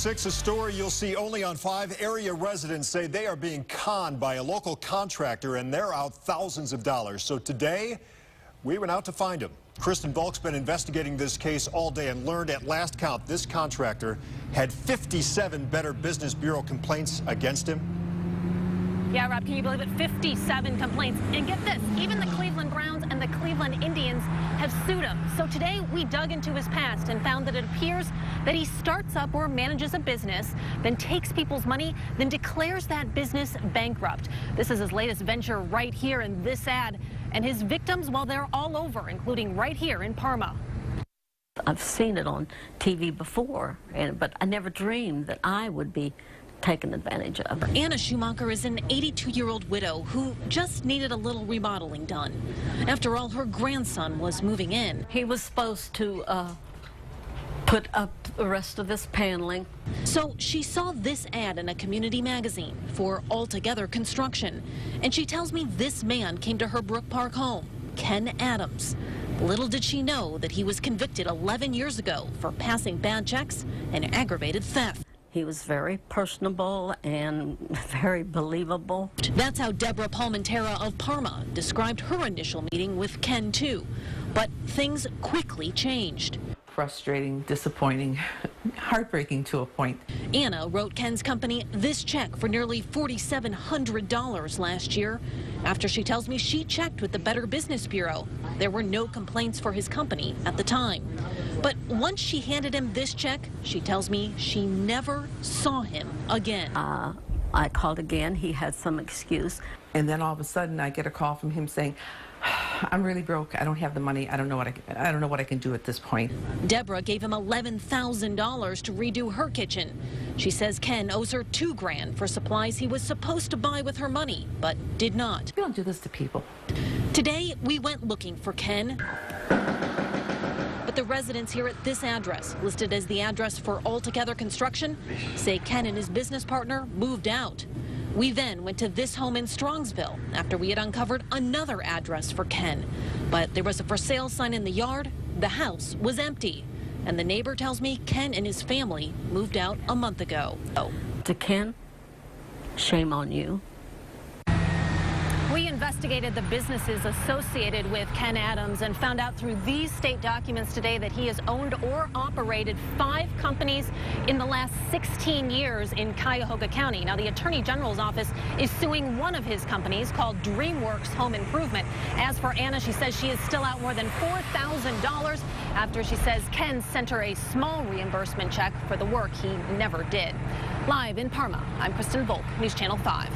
6, a story you'll see only on 5. Area residents say they are being conned by a local contractor, and they're out thousands of dollars. So today, we went out to find him. Kristen Volk's been investigating this case all day and learned at last count this contractor had 57 Better Business Bureau complaints against him. Yeah, Rob, can you believe it? 57 complaints. And get this, even the Cleveland Browns and the Cleveland Indians have sued him. So today we dug into his past and found that it appears that he starts up or manages a business, then takes people's money, then declares that business bankrupt. This is his latest venture right here in this ad. And his victims, well, they're all over, including right here in Parma. I've seen it on TV before, but I never dreamed that I would be taken advantage of. Anna Schumacher is an 82-year-old widow who just needed a little remodeling done. After all, her grandson was moving in. He was supposed to put up the rest of this paneling. So she saw this ad in a community magazine for Altogether Construction. And she tells me this man came to her Brook Park home, Ken Adams. Little did she know that he was convicted 11 years ago for passing bad checks and aggravated theft. He was very personable and very believable. That's how Deborah Palmentera of Parma described her initial meeting with Ken, too. But things quickly changed. Frustrating, disappointing, heartbreaking to a point. Anna wrote Ken's company this check for nearly $4,700 last year after she tells me she checked with the Better Business Bureau. There were no complaints for his company at the time. But once she handed him this check, she tells me she never saw him again. I called again. He had some excuse. And then all of a sudden I get a call from him saying, I'm really broke. I don't have the money. I don't know what I can do at this point. Deborah gave him $11,000 to redo her kitchen. She says Ken owes her $2 grand for supplies he was supposed to buy with her money, but did not. We don't do this to people. Today, we went looking for Ken. But the residents here at this address, listed as the address for Altogether Construction, say Ken and his business partner moved out. We then went to this home in Strongsville after we had uncovered another address for Ken. But there was a for sale sign in the yard. The house was empty. And the neighbor tells me Ken and his family moved out a month ago. To Ken, shame on you. We investigated the businesses associated with Ken Adams and found out through these state documents today that he has owned or operated 5 companies in the last 16 years in Cuyahoga County. Now, the Attorney General's office is suing one of his companies called DreamWorks Home Improvement. As for Anna, she says she is still out more than $4,000 after she says Ken sent her a small reimbursement check for the work he never did. Live in Parma, I'm Kristen Volk, News Channel 5.